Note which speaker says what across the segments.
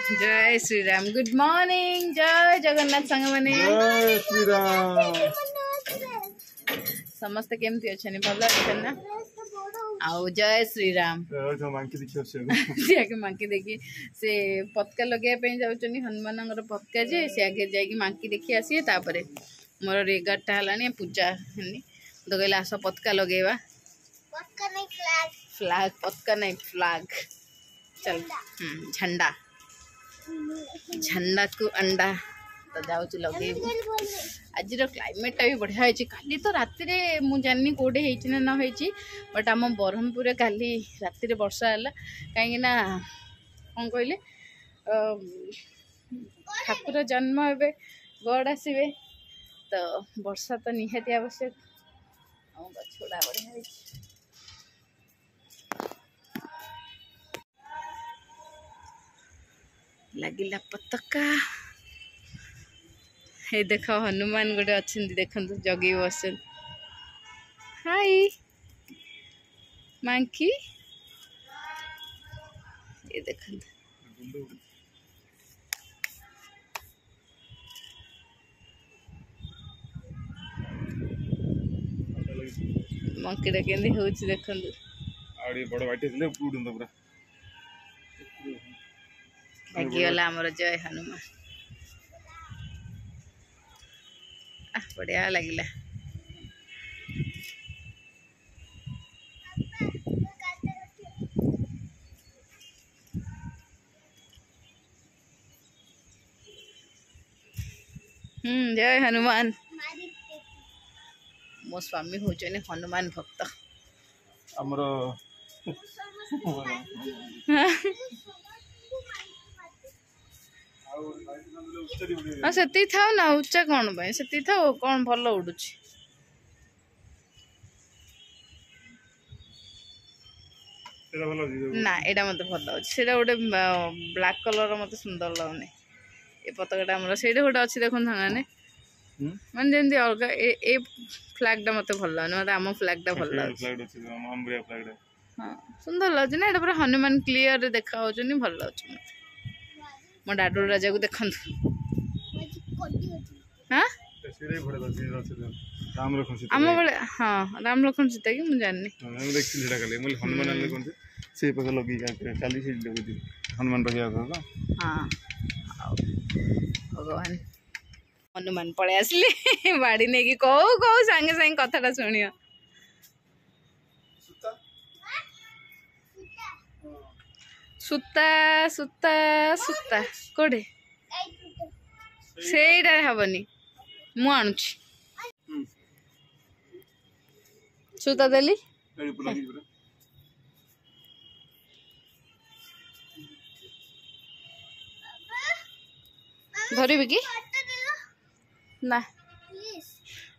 Speaker 1: जय Shri Ram good morning जय जगन्नाथ संग माने
Speaker 2: जय श्री राम
Speaker 1: समस्त केमती अच्छे भल अच्छे ना आउ जय श्री राम सियाके मांकी देखी से पतका लगे जाऊँ हनुमान पतका जे से आगे जाकि मांकी देखी आसी तापर मोर 11टा है पूजा है तो कहले आस पतका लगेवा फ्लैग पतका नहीं फ्लैग चल झंडा झंडा को अंडा तो जाऊँ लगे आज क्लाइमेटा भी बढ़िया है काली तो राति मुझे जानी कौटे होना न हो बट आम ब्रह्मपुर काली राति वर्षा है कहीं कौन कहले ठाकुर जन्म हे गड आसवे तो वर्षा तो निहाती आवश्यक गछुड़ा बढ़िया है लगिला पतका हे देख हनुमान गोटे अच्छा देखो जगे बस हाय मांकी ये देख मंकीटा केंदी होउछि देखंदु
Speaker 2: आड़ी बड़ बाटी थिले उडुंदा पूरा
Speaker 1: लगी वाला हमर जय हनुमान बढ़िया लगिला जय हनुमान मो स्वामी होचने हनुमान भक्त
Speaker 2: हमरो
Speaker 1: हाँ से थाओ ना उच्चा कौन पाए से थाओ कौन भल उड़ू ना एटा मत भल लगे गोटे ब्लैक कलर मत सुंदर लगुनि ये पताका आम से गोटे अच्छी देखो थाने माने जमी अलग ए फ्लैगटा मत भल लगुनि मत आम फ्लैगटा भल लगे हाँ सुंदर लगे ना पूरा हनुमान क्लीयर देखा भल लगे मो डाडू राजा को देखु हाँ आम बड़े हाँ राम लखन सीता की मुझे जानी
Speaker 2: हनुमान
Speaker 1: हाँ भगवान हनुमान पड़े आसले बाड़ी नहीं कि कौ कौ सांगे सांगे कथाटा शुणियो सुता सुता सुता कोड़े से हेनी मु आणुची सुता देली धरबी कि ना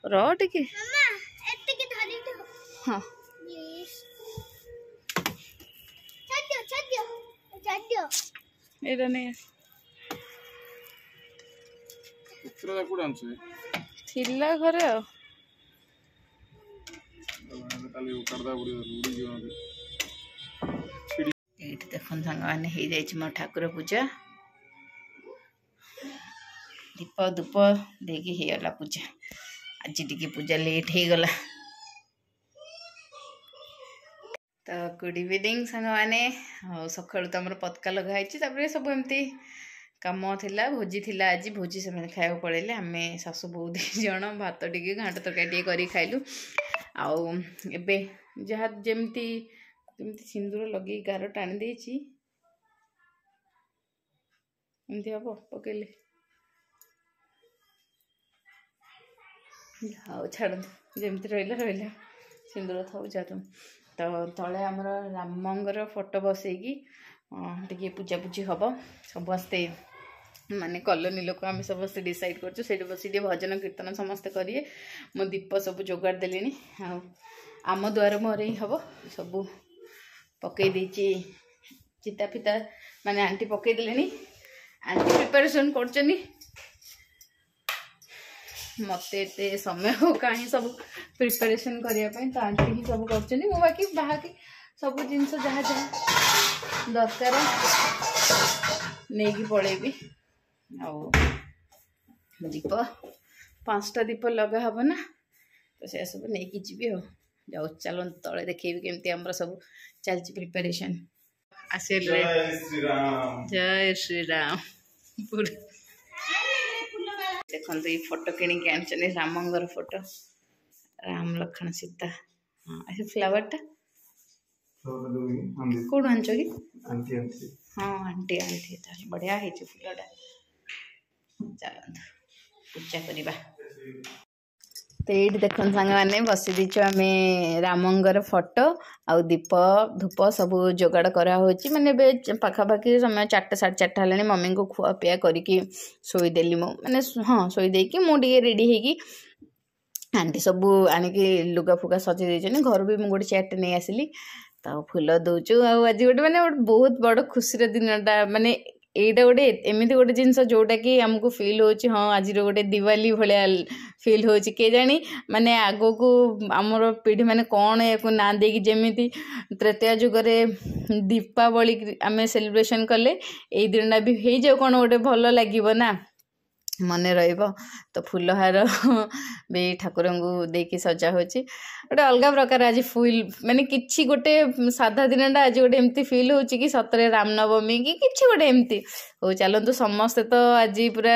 Speaker 1: रो टिके हाँ एटा नहीं थिला घरे आ देख सांग मैंने हो जाए मो ठाकुर पूजा दीप धूप देकी होगला पूजा आज टी पूजा लेट हो गला तो गुड इवनिंग सांग मैंने सका तो पतका लगाई सब एमती कम थिला भोजी थिला आज भोजी से खाया पड़े आम सासु बहु दी जन भात टी घाट तरकारी कर खाइलु आउ एबे जहाँ जमती सिंदूर लगे गार टाणी देची एमती हम पकड़े हाँ छाड़ जमती रहा सिंदूर था जा तुम तो तले आमर रामंगर फोटो बसैकी टे पूजा पूजी हम समस्ते माने कॉलोनी लोक आम समस्त डिसाइड कर बस भजन कीर्तन समस्ते करिए मो दीप सब जोगाड़ देली आम द्वार मोहर ही हम सब पकई देची चिता फिता माने आंटी पकई देले आंटी प्रिपरेशन कर मत समय हो कहीं सब प्रिपरेशन करने तो आंटी ही सब कर बाकी बाकी सब जिनस जहाँ जहाँ दरकार नहीं पलैबी दीप 5टा दीप लगा हम ना तो से सब नहीं जी हो जाऊ चलो तले देखेबी केमती हमर सब चलची प्रिपरेशन आसिल रे जय श्री राम पूरा देखो ये फोटो किणी आनी रामंगर फोटो राम लक्ष्मण सीता हाँ ऐसे फ्लावर टा कौन आंच कि हाँ आंटी आंटी बढ़िया है फुलटा चलत पूजा करवा तो ये देख सांग मैंने बसी दीचु आम रामंगर फोटो आउ दीप धूप सब जोगाड़ कराऊँ माने पाखापाखि समय 4टा 4:30 है मम्मी को खुआ पिया करके शोदेली मैंने हाँ शोदे मुझे रेडी होगी आंटी सब आणिकी लुगा फुगा सजे देते घर भी मुझे गोटे चेयरटे नहीं आसली तो फुल दौचु आज गोटे मैंने बहुत बड़ खुशी दिनटा माने एटा गोटे एमती गोटे जिनस जोटा कि आमको फील हो हाँ आज गोटे दिवाली भाया फील हो के जानी माने आगो को आमर पीढ़ी माने कौन या ना देकी जमी त्रेतया जुगरे दीपावली आम सेलिब्रेशन कले ये दिनटा भी हो जाओ कौन गोटे भल लगे ना मन तो फूलहार भी ठाकुर को देकी सजा होची गोटे अलग प्रकार आज फुल माने किछि गोटे साधा दिनटा आज गोटे एमती फील हो कि सतरे रामनवमी कि किछि गोटे एमती हो चलतु समस्ते तो आज पूरा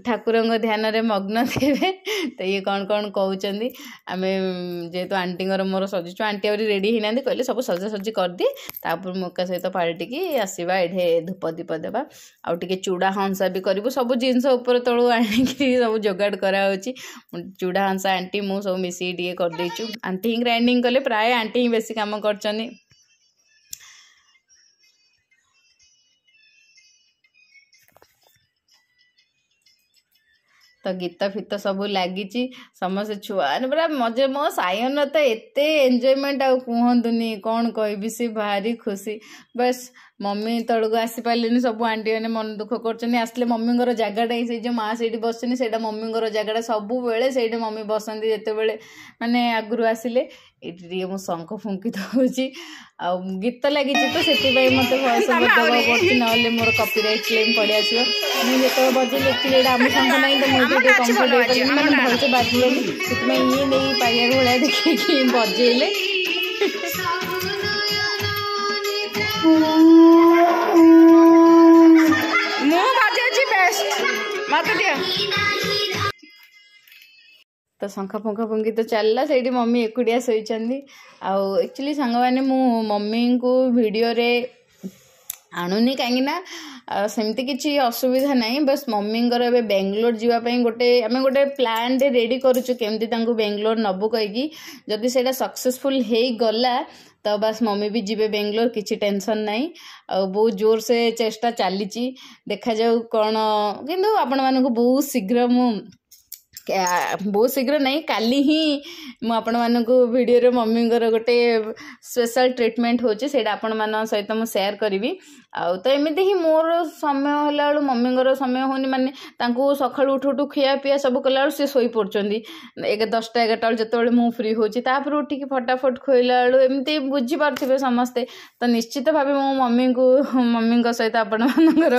Speaker 1: ठाकुर ध्यान रे मग्न थे तो ये कौन कौन कहते आम जेहेतु आंटी मोर सजुचु आंटी आदि रेडी होना कहले सब सजासजी कर दिए तापर मौका सहित पाल्टिकी आसवा ये धूप दीप देवा आउ टे चूड़ा हंसा भी करूँ सब जिनस ऊपर तलू आणिकी सब जोगाड़ कराऊँच चूड़ा हंसा आंटी मु सब मिसिक टे करदेचु आंटी ही ग्राइंडिंग कले प्राय आंटी ही बेसी काम कर तो गीत फित सब लगी समस्त छुआ पूरा मजे मो सायन तो एत एंजॉयमेंट आ कहतुनि कौन कहि सी भारी खुशी बस मम्मी तलू आसी पारे सब आंटी मैंने मन दुख कर मम्मी जगटा से जो माँ से बस मम्मी जगटा सब बेले से मम्मी बसती जिते माने आगुरी आसिले ये मु शंख फुंकी दूसरी आ गीत लगी तो से मत भयस बदल पड़ी ना मोर कॉपीराइट क्लेम पड़े आसो मुझे बजेली एक्चुअली आम शंख ना तो मुझे कम्फर्टेबल मैंने भलसे बाजिलनि से ये नहीं पारिया भाया देखिए बजेले मत दिया तो शंख फंख फुंकी तो चलला से मम्मी एकुटिया शोचंदी एक्चुअली सांग मैंने मु मम्मी को वीडियो रे आणुनी कहीं सेमती किसी असुविधा नहीं बस मम्मी बेंगलोर जावाई गोटे आम गोटे प्लान रेडी करुचु केमती बेंगलोर नबू कहीकि जदि से सक्सेसफुल हो गला तो बस मम्मी भी जीवे बेंगलोर किसी टेंशन नहीं बहुत जोर से चेष्टा चली देखा जाऊ कौन किंतु आपण मानक बहुत शीघ्र बहुत शीघ्र नहीं काली ही मुझे वीडियो रे मम्मी गोटे स्पेशल ट्रीटमेंट होची सेटा आपण मान सहित मु शेयर करी तो एमती ही मोर समय होला मम्मी समय होनी माने तांको सकाळु उठु उठु खिया पिया सब कला से शोई पड़चंदी 10टा 11टा जतबेले मु फ्री होची तापर उठिकी फटाफट खोइला एमती बुझी पारथिबे समस्ते तो निश्चित भाव मो मम्मी सहित आपण मानकर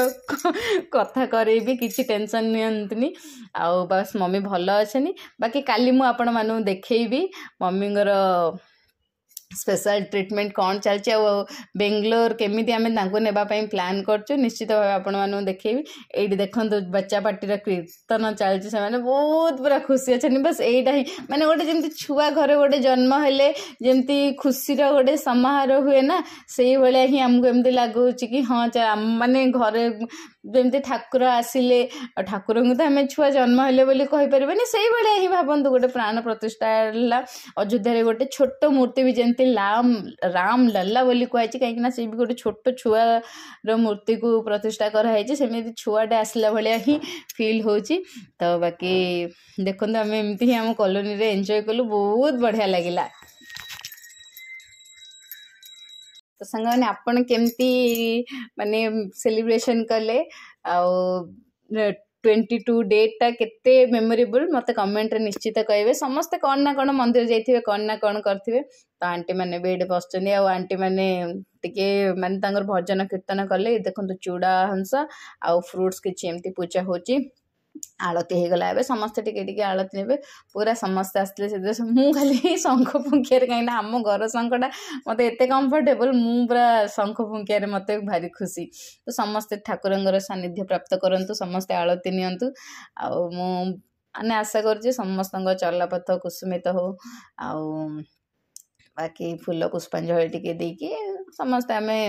Speaker 1: कथा करेबी किछि टेंशन नियंतनी आ बस मम्मी भल अच्छे बाकी काली मु आपण मानु देखैबी मम्मी स्पेशल ट्रीटमेंट कौन चलती बेंगलोर केमी आम नापाई प्लान कर निश्चित भाव आपण देखेबी ये देखो बच्चा पार्टी कीर्तन चलती से बहुत पूरा खुशी अच्छे बस यहीटा ही माने गोटे जमी छुआ घर गोटे जन्म हेले जमी खुशी गोटे समारोह हुए ना से भाया ही आमको एमती लगुच कि हाँ माने घरे जमी ठाकुर आसिले ठाकुर को तो आम छुआ जन्म हेले बोली कहीपर से भाया ही भावतु गोटे प्राण प्रतिष्ठा है अयोध्या गोटे छोट मूर्ति भी जमी राम लल्ला बोली कहुई कहीं सी भी गोटे छोट छुआर मूर्ति को प्रतिष्ठा कराई सेमती छुआटे आसला भाया ही फिल हो तो बाकी देखो आम एमती ही आम कॉलोनी रे एंजॉय कलु बहुत बढ़िया लगिला। तो सांग मैंने आपण केमती माने सेलिब्रेशन कले 22 डेटा केते मेमोरेबल मते कमेंट रे निश्चित कहबे समस्ते कौन ना कौन मंदिर जाइथिबे कौन ना कौन करथिबे तो आंटी माने बेड बसचनी आ आंटी माने टिके माने तांगर भजन कीर्तन कले देखंतु चूड़ा हंस आ फ्रूट्स किछि एमती पूजा होची आलती हो गला ए समस्ते टिके आलती ने पूरा समस्ते आसते से मु खाली शंख फुंकिया कहीं आम घर शंखटा मत एत कंफर्टेबल मु पूरा शंख फुंकिया मत भारी खुशी तो समस्ते ठाकुर सानिध्य प्राप्त करंतु समस्ते आलती नियंतु आने आशा कर समस्त चलपथ कुसुमित हो बाकी फूल पुष्पांजलि टिके देकी समस्ते आमे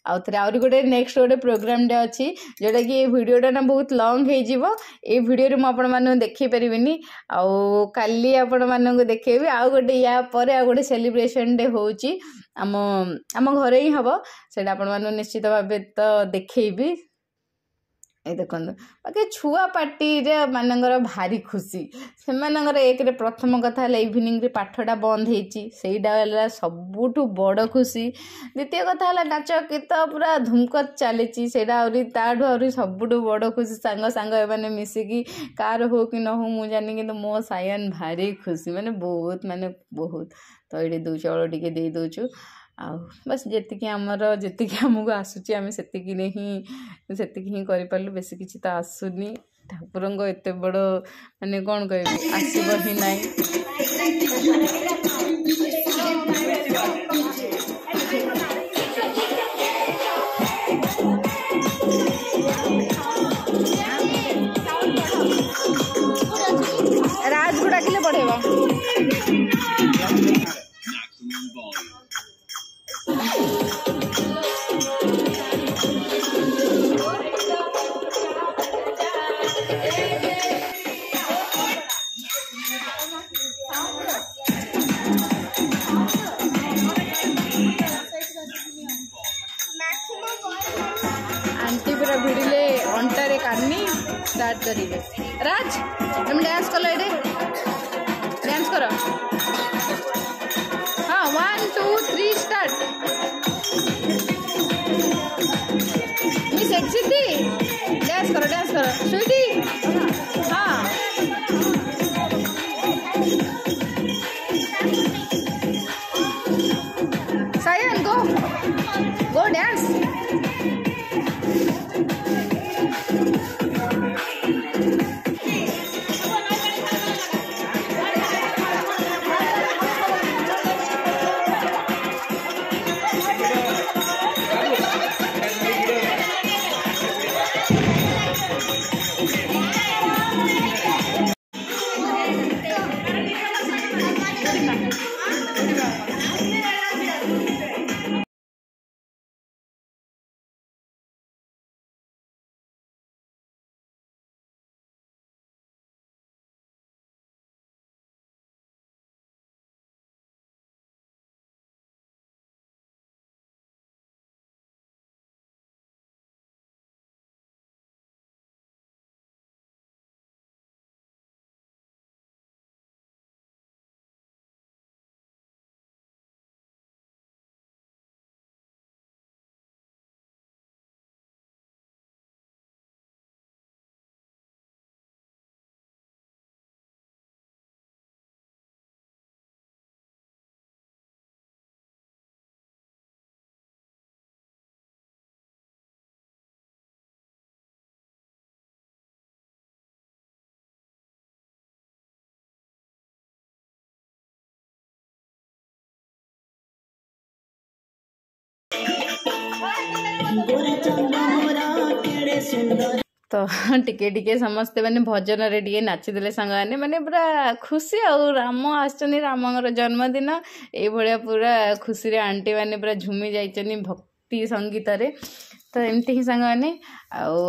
Speaker 1: आउ थे आउरी गोटे नेक्स्ट गोटे प्रोग्राम डे अच्छी जोटा कि वीडियोटा ना बहुत लॉन्ग हो जीवो ए वीडियो मु आपण माने देखै परिबिनी आउ काली आपण माने देखैबी आउ गोटे या परे आउ गोटे सेलिब्रेशन डे होची आम घरे ही हबो सेटा आपण माने निश्चित भाबे तो देखैबी ए देखंतु बाकी छुआ पार्टी रे मानकर भारी खुशी से मानकर एक रे प्रथम कथा है इवनिंग रे पाठटा बंद हेची सेईडा वाला सबुठु बड़ खुशी द्वितीय कथा है नाच गीत पूरा धुमकत चलीची सेटा आउरी ताठु आउरी सबुठु बड़ खुशी सांग सांग माने मिसिकी कार हो कि न हो मु जानी कि मो सायन भारी खुशी माने बहुत तो ये दू चाउल टिके दे दोछु आ बस जेतिकी आमर जेतिकी आमको आसुची आम से ही कर पार्लु बेसी किसी तो आसुनी ठाकुर एत बड़ माने कौन कह आसब ही ना राज को डाकिले बढ़ेगा आंटी पूरा भिड़िले अंटारे कानी स्टार्ट करेंगे राज तुम डांस कलो ये डांस करो हाँ 1 2 3 स्टार्ट सेक्सी थी डांस करो स्वीटी हाँ सायन गो डांस तो टिके टिके समस्ते माने भजन रे टिके नाचिदेले सांग माने पूरा खुशी आउ राम आसचनी रामर जन्मदिन ये भाया पूरा खुशी रे आंटी माने पूरा झूमी जाइचनी भक्ति संगीत रे तो एमती ही सांग माने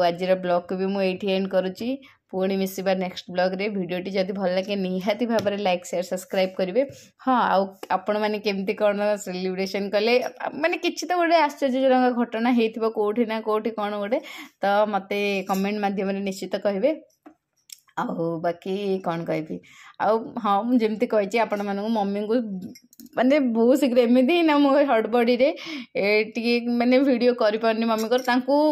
Speaker 1: आज ब्लॉग को भी मुझे एंड करुच्ची पुणी मिसवा नेक्स्ट ब्लॉग रे वीडियोटी जदि भल लगे निहाती भाव में लाइक शेयर सब्सक्राइब करेंगे हाँ आपण मैंने केमती कौन सेलिब्रेशन कले माने किछि तो गोटे आश्चर्यजनक घटना होइथिबो कोठी ना कोठी कौन गोटे तो मत कमेंट माध्यम निश्चित कहे आउ बाकी कौन कहबी आउ हाँ मुझे कही आपण मानक मम्मी को माने बहुत शीघ्र एमती ना मो हड़बड़ी रे माने वीडियो कर पारनी मम्मी को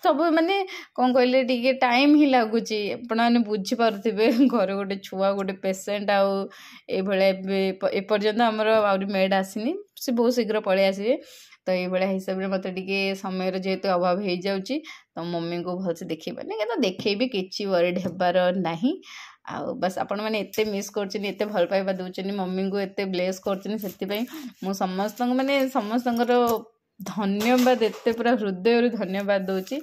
Speaker 1: सब माने कौन कहले टिके टाइम ही लगुच आपने बुझीपारे घर गोटे छुआ गोटे पेसेंट आउ एपर्यंत आमर आहरी मेड आसनी से बहुत शीघ्र पलि आसवे तो ये हिसाब से मत समय जेहेतु अभाव हो जाऊँगी तो मम्मी को भलसे देखे पारे क्या देखेबी कि वरिड हेबार नहीं आ बस आपण मैंने एत मिस कर भल पाइबा दौरान मम्मी को एत ब्लेस कर समस्त माने समस्त धन्यवाद एत पूरा हृदय धन्यवाद दूची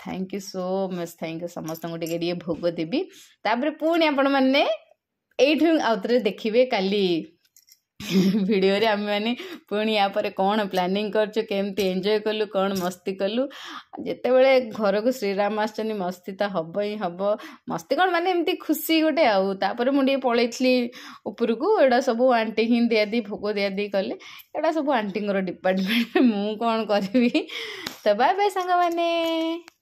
Speaker 1: thank you so much thank you समस्त टे भोग देवी तापर पुणी आपण मैंने ये आउे देखिए काली वीडियो रे आम मैंने पुणी यापर कौन प्लानिंग करछु केमती एंजॉय कलु कौन मस्ती कलु जिते बड़े घर को श्रीराम आसचनी मस्ती तो हम ही हम मस्ती कौन माने एमती खुशी गोटे आउे मुझे पलैली उपरकू एटा सब आंटी ही दियादी भोग दियादी कले एटा सब आंटी डिपार्टमेंट मु कौन करी तो बाय बाय सांग मैंने।